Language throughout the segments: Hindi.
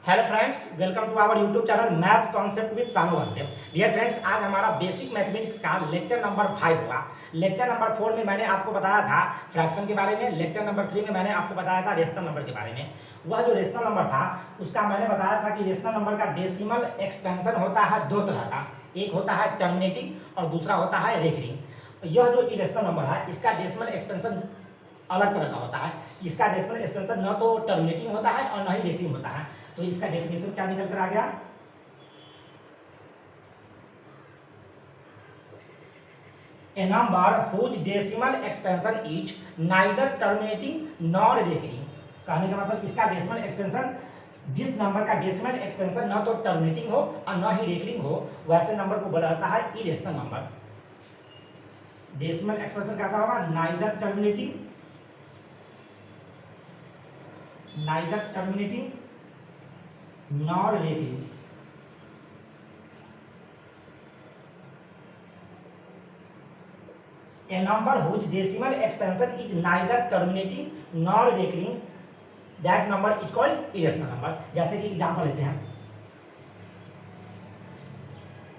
Hello friends, welcome to our YouTube channel maths concept with Sanu Vasudev. Dear friends, आज हमारा बेसिक मैथमेटिक्स का लेक्चर नंबर 5 होगा। लेक्चर नंबर 4 में मैंने आपको बताया था फ्रैक्शन के बारे में। लेक्चर नंबर 3 में मैंने आपको बताया था रेशनल नंबर के बारे में। वह जो रेशनल नंबर था उसका मैंने बताया था कि रेशनल नंबर का डेसिमल एक्सपेंशन होता है दो तरह का। एक होता है टर्मिनेटिंग और दूसरा होता है रेकरिंग। यह जो इरेशनल नंबर है इसका डेसिमल एक्सपेंशन अलग तरह का होता है। इसका डेसिमल एक्सपेंशन न तो टर्मिनेटिंग होता है और न ही रेकरिंग होता है। तो इसका डेफिनेशन क्या निकल कर आ गया? A number whose decimal expansion is neither terminating nor recurring। कहने का मतलब इसका डेसिमल एक्सपेंशन, जिस नंबर का डेसिमल एक्सपेंशन न तो टर्मिनेटिंग हो और न ही रेकरिंग हो, वैसे नंबर को बोला जाता है इरेशनल नंबर। डेसिमल एक्सपेंशन कैसा होगा? Neither terminating nor recurring. A number whose decimal expansion is neither terminating nor recurring, that number is called irrational number। जैसे कि एग्जांपल लेते हैं,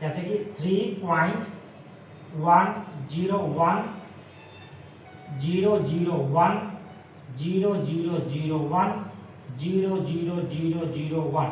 जैसे कि 3.10100100001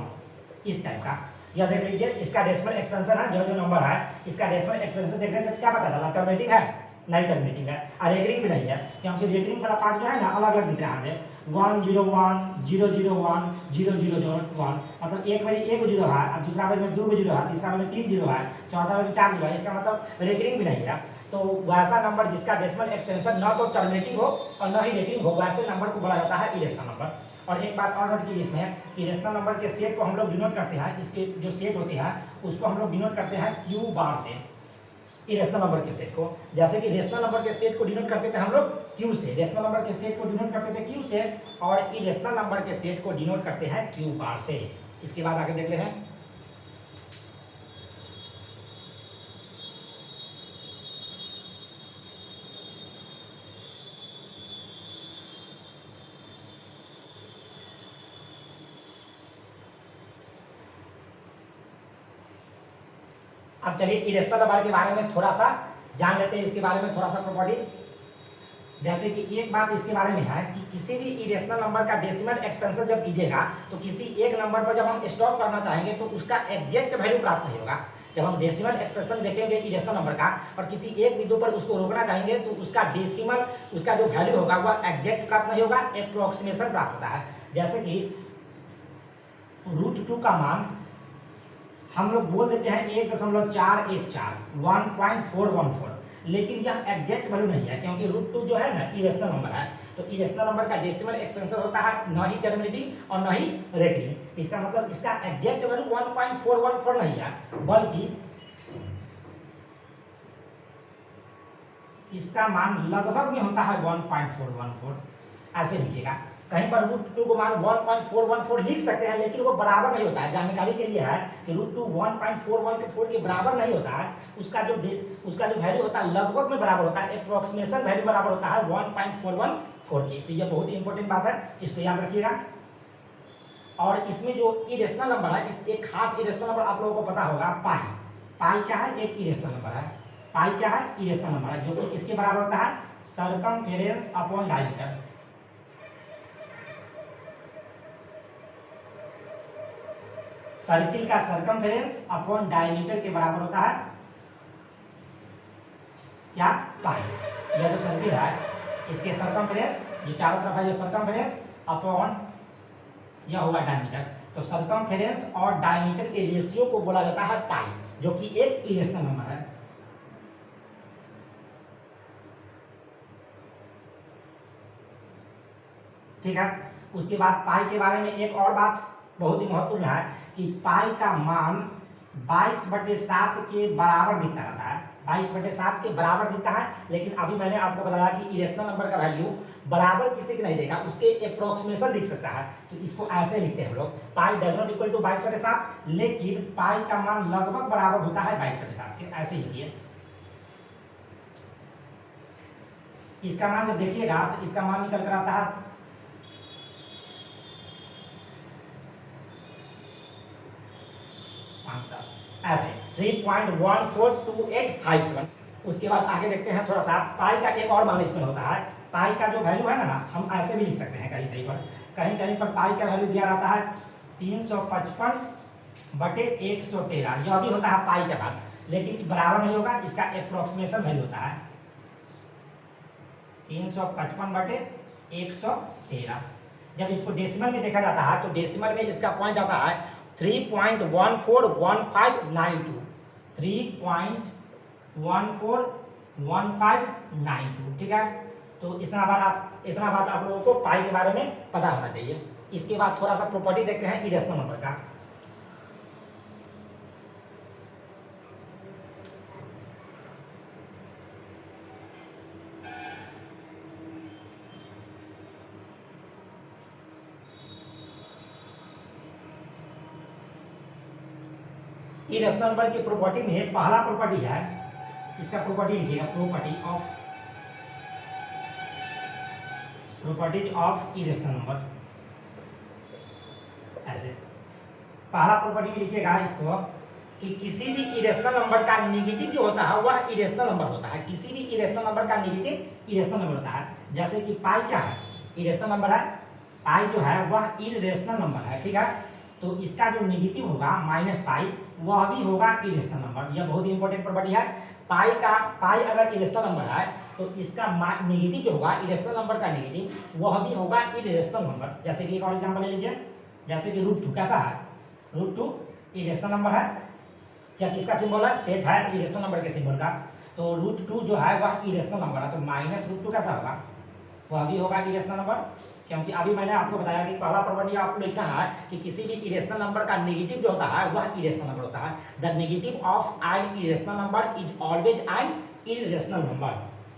इस टाइप का। यह देख लीजिए, इसका डेसिमल एक्सपेंशन है, जो जो नंबर है इसका डेसिमल एक्सपेंशन देखने से क्या पता चला? टर्मिनेटिंग है? नहीं टर्मिनेटिंग है। और रेकरिंग भी नहीं है, क्योंकि रेकरिंग वाला पार्ट जो है ना अलग अलग दिख रहा है। 10100100001, मतलब एक बार एक जीरो है और दूसरा बार में दो जीरो है, तीसरा बार में तीन जीरो है, चौथा बार में चार जीरो है। इसका मतलब रेकरिंग भी नहीं है। तो वैसा नंबर जिसका डेसिमल एक्सपेंशन न तो टर्मिनेटिंग हो और न ही रेकरिंग हो, वैसे नंबर को बोला जाता है इरेशनल नंबर। और एक बात और नोट कीजिए इसमें कि रेशनल नंबर के सेट को हम लोग डिनोट करते हैं, इसके जो सेट होते हैं उसको हम लोग डिनोट करते हैं क्यू बार से। इरेशनल नंबर के सेट को, जैसे कि रेशनल नंबर के सेट को डिनोट करते थे हम लोग क्यू से, रेशनल नंबर के सेट को डिनोट करते थे क्यू से, और इरेशनल नंबर के सेट को डिनोट करते हैं क्यू बार से। इसके बाद आगे देख ले हैं। अब चलिए इरेशनल नंबर के बारे में थोड़ा सा जान लेते हैं, इसके बारे में थोड़ा सा प्रॉपर्टी। जैसे कि एक बात इसके बारे में है कि किसी भी इरेशनल नंबर का डेसिमल एक्सपेंशन जब कीजिएगा तो किसी एक नंबर पर जब हम स्टॉप करना चाहेंगे तो उसका एग्जैक्ट वैल्यू प्राप्त नहीं होगा। जब हम डेसिमल एक्सप्रेशन देखेंगे इरेशनल नंबर का और किसी एक बिंदु पर उसको रोकना चाहेंगे तो उसका डेसिमल, उसका जो वैल्यू होगा वह एग्जैक्ट प्राप्त नहीं होगा, अप्रोक्सीमेशन प्राप्त होता है। जैसे कि √2 का मान हम लोग बोल देते हैं 1.414 1.414, लेकिन यह एग्जैक्ट वैल्यू नहीं है, क्योंकि √2 जो है ना इरेशनल नंबर है। तो इरेशनल नंबर का डेसिमल एक्सपेंशन होता है न ही टर्मिनेटिंग और न ही रेकरिंग। इसका मतलब इसका एग्जैक्ट वैल्यू 1.414 नहीं है, बल्कि इसका मान लगभग में होता है 1.414। ऐसे लिखिएगा, कहीं पर √2 को मान 1.414 लिख सकते हैं, लेकिन वो बराबर नहीं होता है। जानकारी के लिए है कि √2 1.414 के बराबर नहीं होता है। उसका जो वैल्यू होता है लगभग में बराबर होता है, अप्रोक्सीमेशन वैल्यू बराबर होता है 1.414 की। तो ये बहुत ही इंपॉर्टेंट बात है, जिसको याद रखिएगा। और इसमें जो इरेशनल नंबर है, इस एक खास इरेशनल नंबर आप लोगों को पता होगा, पाई। पाई क्या है? एक इरेशनल नंबर है। पाई क्या है? इरेशनल नंबर है, जो कि किसके बराबर होता है? Circumference upon diameter. सर्किल का सरकमफेरेंस अपॉन डायमीटर के बराबर होता है क्या? पाई। यह जो सर्किल है इसके सरकमफेरेंस, जो चारों तरफ है जो सरकमफेरेंस अपॉन यह होगा डायमीटर। तो सरकमफेरेंस और डायमीटर के रेशियो को बोला जाता है पाई, जो कि एक इरेशनल नंबर है। ठीक है। उसके बाद पाई के बारे में एक और बात बहुत ही महत्वपूर्ण है कि पाई का मान 22/7 के बराबर दिखता रहता है। 22/7 के बराबर दिखता है, लेकिन अभी मैंने आपको बताया कि इरेशनल नंबर का वैल्यू बराबर किसी के नहीं देगा, उसके अप्रोक्सीमेशन दिख सकता है। तो इसको ऐसे लिखते हैं हम लोग, पाई डज नॉट इक्वल टू 22/7, लेकिन पाई का मान लगभग बराबर होता है 22/7 के। ऐसे लिखिए। इसका मान जब देखिएगा तो इसका मान निकल कर आता है आंसर ऐसे 3.142857। उसके बाद आगे देखते हैं थोड़ा सा पाई का एक और मान इसमें होता है। पाई का जो वैल्यू है ना हम ऐसे भी लिख सकते हैं, कहीं पर पाई का वैल्यू दिया रहता है 355/113। यह भी होता है पाई के बाद, लेकिन बराबर नहीं होगा, इसका अप्रोक्सीमेशन वैल्यू होता है 355/113। जब इसको डेसिमल में देखा जाता है तो डेसिमल में इसका पॉइंट आता है 3.141592, 3.141592। ठीक है, तो इतना बात आप लोगों को पाई के बारे में पता होना चाहिए। इसके बाद थोड़ा सा प्रॉपर्टी देखते हैं इरेशनल नंबर का। इरेशनल नंबर की प्रॉपर्टी में पहला प्रॉपर्टी है, इसका प्रॉपर्टी लिखिएगा, प्रॉपर्टीज ऑफ इरेशनल नंबर। ऐसे पहला प्रॉपर्टी में लिखिएगा इसको कि किसी भी इरेशनल नंबर का नेगेटिव जो होता है वह इरेशनल नंबर होता है। किसी भी इरेशनल नंबर का नेगेटिव इरेशनल नंबर होता है। जैसे कि पाई क्या है, इरेशनल नंबर है। पाई जो है वह इरेशनल नंबर है। ठीक है, तो इसका जो नेगेटिव होगा -पाई वह भी होगा इरेशनल नंबर। यह बहुत ही इंपॉर्टेंट प्रॉपर्टी है। पाई अगर इरेशनल नंबर है तो इसका नेगेटिव जो होगा इरेशनल नंबर का नेगेटिव वह भी होगा इरेशनल नंबर। जैसे कि एक और एग्जांपल ले लीजिए, जैसे कि √2 कैसा है, √2 इरेशनल नंबर है। क्या किसका सिंबल है, सेट है इरेशनल नंबर के सिंबल का। तो √2 जो है वह इरेशनल नंबर है, तो -√2 कैसा होगा, वह भी होगा इरेशनल नंबर। क्योंकि अभी मैंने आपको बताया कि पहला प्रॉपर्टी आपको लिखना है कि किसी भी इरेशनल नंबर का नेगेटिव जो होता है वह इरेशनल नंबर होता है। The negative of an irrational number is always an irrational number.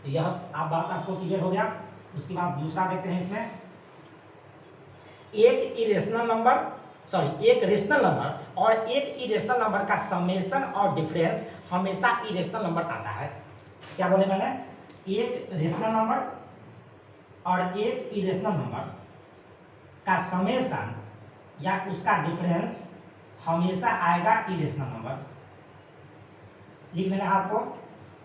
तो यह बात आपको क्लियर हो गया। उसके बाद दूसरा देखते हैं इसमें, एक रेशनल नंबर और एक इरेशनल नंबर का समेशन और डिफरेंस हमेशा इरेशनल नंबर आता है। क्या बोले मैंने, एक रेशनल नंबर और एक इरेशनल नंबर का समेशन या उसका डिफरेंस हमेशा आएगा इरेशनल नंबर। लिख लेना है आपको,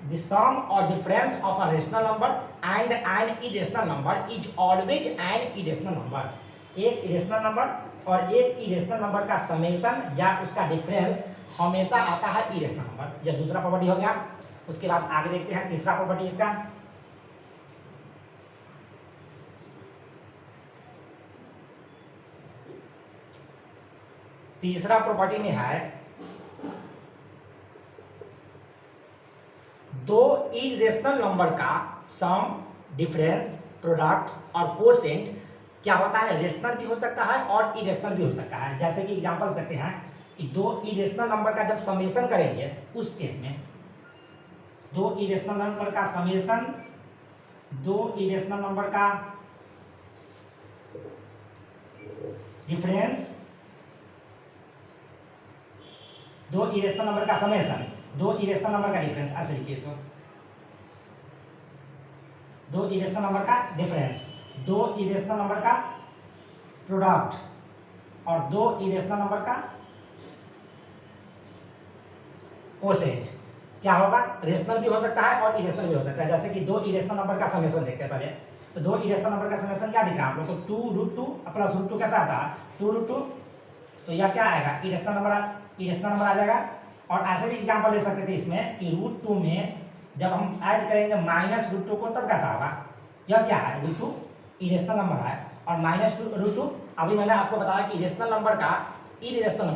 द सम और difference of a rational number and an irrational number is always an irrational number. एक इरेशनल नंबर और एक इरेशनल नंबर का समेशन या उसका डिफरेंस हमेशा आता है इरेशनल नंबर। यह दूसरा प्रॉपर्टी हो गया। उसके बाद आगे देखते हैं तीसरा प्रॉपर्टी इसका, तीसरा प्रॉपर्टी में है दो इरेशनल नंबर का सम, डिफरेंस, प्रोडक्ट और कोसेंट क्या होता है, रेशनल भी हो सकता है और इरेशनल भी हो सकता है। जैसे कि एग्जांपल्स देखते हैं कि दो इरेशनल नंबर का जब समेशन करेंगे उस केस में, दो इरेशनल नंबर का समेशन, दो इरेशनल नंबर का डिफरेंस, दो इरेशनल नंबर का समेशन, दो इरेशनल नंबर का डिफरेंस, ऐसे लिखिए इसको, दो इरेशनल नंबर का डिफरेंस, दो इरेशनल नंबर का प्रोडक्ट और दो इरेशनल नंबर का कोसेंट क्या होगा, रेशनल भी हो सकता है और इरेशनल भी हो सकता है। जैसे कि दो इरेशनल नंबर का समेशन देखते हैं पहले। तो दो इरेशनल नंबर का समेशन क्या दिख रहा है आप लोग को, 2√2 प्लस √2 कैसा आता है 2√2। तो यह क्या आएगा, इरेशनल नंबर आ जाएगा। और ऐसे भी एग्जांपल ले सकते थे इसमें कि √2 में जब हम ऐड करेंगे -√2 को तब कैसा होगा, यह क्या है, √2 इरेशनल नंबर है और -√2 अभी मैंने आपको बताया कि इरेशनल नंबर का इरेशनल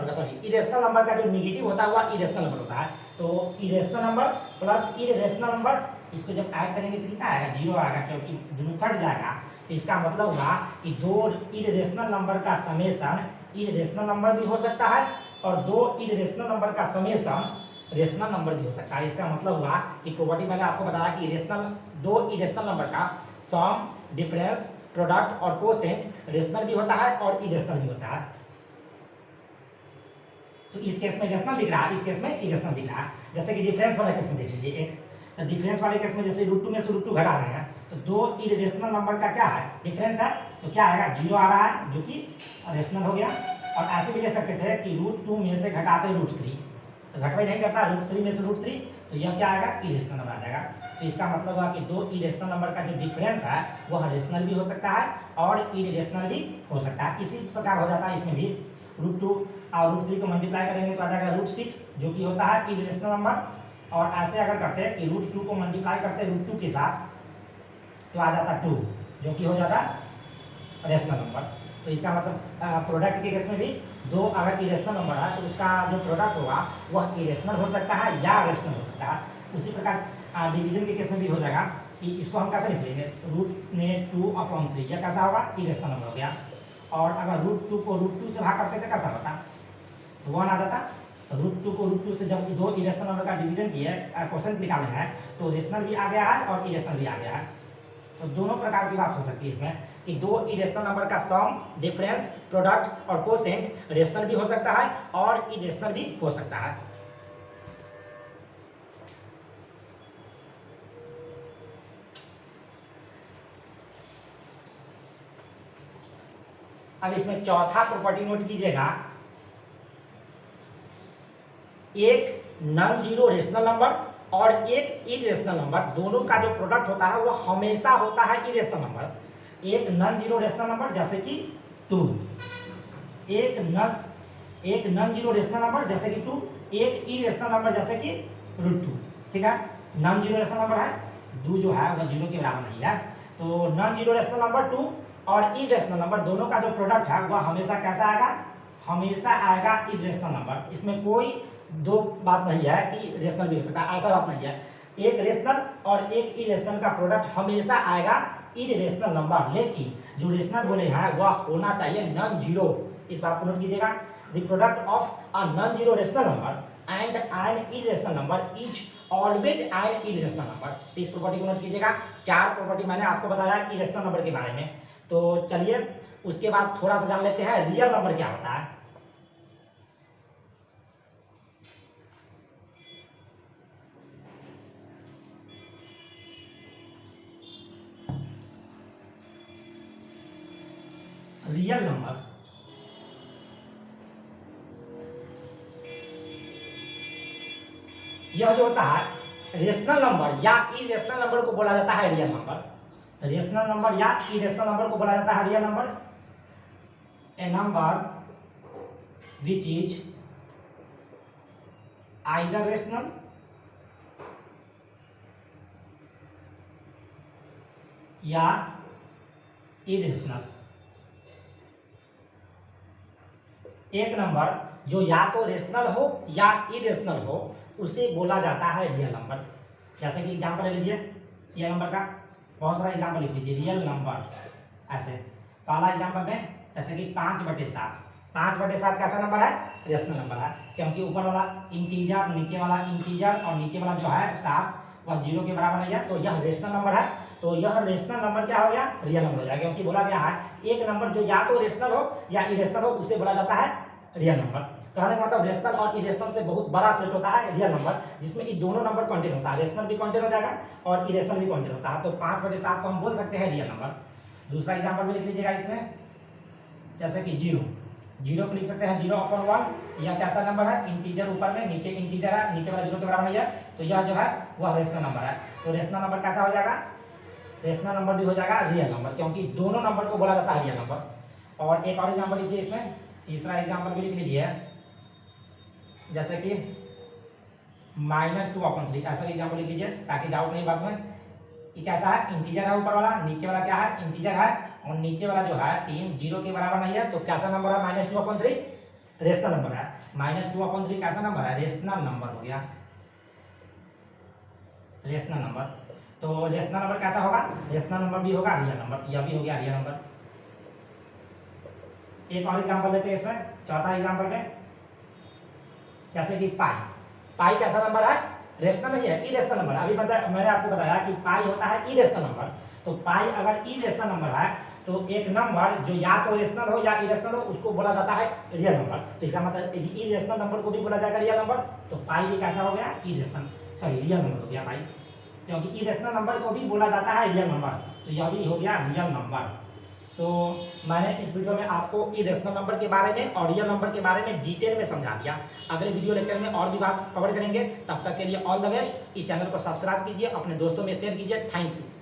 नंबर का जो नेगेटिव होता है वह इरेशनल नंबर होता है। तो irrational number plus irrational number इसको जब ऐड करेंगे तो कितना आएगा, 0 आएगा, क्योंकि दोनों कट जाएगा। तो इसका मतलब हुआ कि दो इरेशनल नंबर का समेशन इरेशनल नंबर भी हो सकता है और दो इरेशनल नंबर का समेशन रेशनल नंबर भी हो सकता है। इसका मतलब हुआ कि प्रॉपर्टी मैंने आपको बताया कि दो इरेशनल नंबर का सम, डिफरेंस, प्रोडक्ट और कोसेंट रेशनल भी होता है और इरेशनल भी होता है। तो इस केस में रेशनल दिख रहा है, इस केस में इरेशनल दिख रहा है। जैसे कि डिफरेंस वाले केस में देख लीजिए, एक तो डिफरेंस वाले केस में जैसे √2 में से √2 घटा रहे हैं तो दो इरेशनल नंबर का क्या है, डिफरेंस है, तो क्या आएगा, 0 आ रहा है जो कि रेशनल हो गया। और ऐसे भी ले सकते थे कि √2 में से घटाते √3 तो घटवाई नहीं करता, √3 में से √3, तो यह क्या आएगा, इरेशनल नंबर आ जाएगा। तो इसका मतलब हुआ कि दो इरेशनल नंबर का जो डिफरेंस है वह रेशनल भी हो सकता है और इरेशनल भी हो सकता है। इसी प्रकार हो जाता है इसमें भी, √2 और √3 को मल्टीप्लाई करेंगे तो आ जाएगा √6 जो कि होता है इरेशनल नंबर। और ऐसे अगर करते हैं कि √2 को मल्टीप्लाई करते हैं √2 के साथ तो आ जाता 2 जो कि हो जाता रेशनल नंबर। तो इसका मतलब प्रोडक्ट के केस में भी दो अगर इरेशनल नंबर है तो उसका जो प्रोडक्ट होगा वह इरेशनल हो सकता है या रेशनल हो सकता है। उसी प्रकार डिवीजन के केस में भी हो जाएगा कि इसको हम कैसे लिख लेंगे, √2/3, यह कैसा होगा, इरेशनल नंबर हो गया। और अगर √2 को √2 से भाग करते तो कैसा होता, तो 1 आ जाता। तो √2 को √2 से जब दो इरेशनल नंबर का डिवीजन किए, क्वेश्चन निकाले हैं, तो रेशनल भी आ गया है और इरेशनल भी आ गया है। तो दोनों प्रकार की बात हो सकती है इसमें कि दो इरेशनल नंबर का सम, डिफरेंस, प्रोडक्ट और कोसेंट रेशनल भी हो सकता है और इरेशनल भी हो सकता है। अब इसमें चौथा प्रॉपर्टी नोट कीजिएगा, एक नॉन जीरो रेशनल नंबर और एक इरेशनल नंबर दोनों का जो प्रोडक्ट होता है वो हमेशा होता है इरेशनल नंबर। एक नॉन जीरो रेशनल नंबर जैसे कि 2, एक नॉन जीरो रेशनल नंबर जैसे कि 2, एक इरेशनल नंबर जैसे कि √2। ठीक है, नॉन जीरो रेशनल नंबर है, 2 जो है वह 0 के बराबर नहीं है। तो नॉन जीरो रेशनल नंबर 2 और इरेशनल नंबर दोनों का जो प्रोडक्ट है वह हमेशा कैसा आएगा, हमेशा आएगा इरेशनल नंबर। इसमें कोई दो बात नहीं है कि रेशनल भी हो सकता है, ऐसा बात नहीं है। एक रेशनल और एक इरेशनल का प्रोडक्ट हमेशा आएगा इरेशनल नंबर, लेकिन जो रेशनल बोले हैं वह होना चाहिए नॉन जीरो। इस बात को नोट कीजिएगा, the product of a non zero rational number and an irrational number is always an irrational number. इस प्रॉपर्टी को नोट कीजिएगा। 4 प्रॉपर्टी मैंने आपको बताया इरेशनल नंबर के बारे में। तो चलिए उसके बाद थोड़ा सा जान लेते हैं रियल नंबर क्या होता है। रियल नंबर यह जो होता है रेशनल नंबर या इरेशनल नंबर को बोला जाता है रियल नंबर। रेशनल नंबर या इरेशनल नंबर को बोला जाता है real number. A number which is either rational या इरेशनल। एक नंबर जो या तो रेशनल हो या इरेशनल हो उसे बोला जाता है रियल नंबर। जैसे कि एग्जांपल ले लीजिए रियल नंबर का, बहुत सारा एग्जांपल लिख लीजिए रियल नंबर। ऐसे पहला एग्जांपल में जैसे कि 5/7, 5/7 कैसा नंबर है, रेशनल नंबर है, क्योंकि ऊपर वाला इंटीजर, नीचे वाला इंटीजर और नीचे वाला जो है 7 वह 0 के बराबर नहीं है, तो यह रेशनल नंबर है। तो यह रेशनल नंबर क्या हो गया, रियल नंबर हो जाएगा, क्योंकि बोला गया है एक नंबर जो या तो रेशनल हो या इरेशनल हो उसे बोला जाता है रियल नंबर। कहने का मतलब रेशनल और इरेशनल से बहुत बड़ा सेट होता है रियल नंबर, जिसमें ये दोनों नंबर कंटेन होता है, रेशनल भी कंटेन हो जाएगा और इरेशनल भी कंटेन होता है। तो 5/7 को हम बोल सकते हैं रियल नंबर। दूसरा एग्जांपल भी लिख लीजिएगा इसमें, जैसे कि 0 को लिख सकते हैं 0/1। यह कैसा नंबर है, इंटीजर ऊपर में, नीचे इंटीजर है, नीचे वाला 0 के बराबर नहीं है, तो यह जो है वह रेशनल नंबर है। तो रेशनल नंबर कैसा हो जाएगा, रेशनल नंबर भी हो जाएगा रियल नंबर, क्योंकि दोनों नंबर को बोला जाता है रियल नंबर। और एक और एग्जांपल लीजिए इसमें, तीसरा एग्जांपल भी लिख लीजिए, जैसे कि -2/3, ऐसा एग्जांपल लिख लीजिए ताकि डाउट नहीं बाद में। ये कैसा है, इंटीजर है ऊपर वाला, नीचे वाला क्या है, इंटीजर है, और नीचे वाला जो है 3 0 के बराबर नहीं है, तो कैसा नंबर है, -2/3 रेशनल नंबर है। -2/3 कैसा नंबर है, रेशनल नंबर हो गया, रेशनल नंबर। तो रेशनल नंबर कैसा होगा, रेशनल नंबर भी होगा रियल नंबर, यह भी हो गया रियल नंबर। एक और एग्जांपल लेते हैं इसमें, चौथा एग्जांपल में, जैसे कि पाई कैसा नंबर है, रेशनल नहीं है, इरेशनल नंबर। अभी मैंने आपको बताया कि पाई होता है इरेशनल नंबर। तो पाई अगर इरेशनल नंबर है तो एक नंबर जो या तो रेशनल हो या इरेशनल हो उसको बोला जाता है रियल नंबर। तो इसका मतलब इरेशनल नंबर को भी बोला जाएगा रियल नंबर। तो पाई भी कैसा हो गया, रियल नंबर हो गया पाई, क्योंकि इरेशनल नंबर को भी बोला जाता है रियल नंबर, तो यह भी हो गया रियल नंबर। तो मैंने इस वीडियो में आपको इरेशनल नंबर के बारे में और रियल नंबर के बारे में डिटेल में समझा दिया। अगले वीडियो लेक्चर में और भी बात कवर करेंगे। तब तक के लिए ऑल द बेस्ट। इस चैनल को सब्सक्राइब कीजिए, अपने दोस्तों में शेयर कीजिए। Thank you.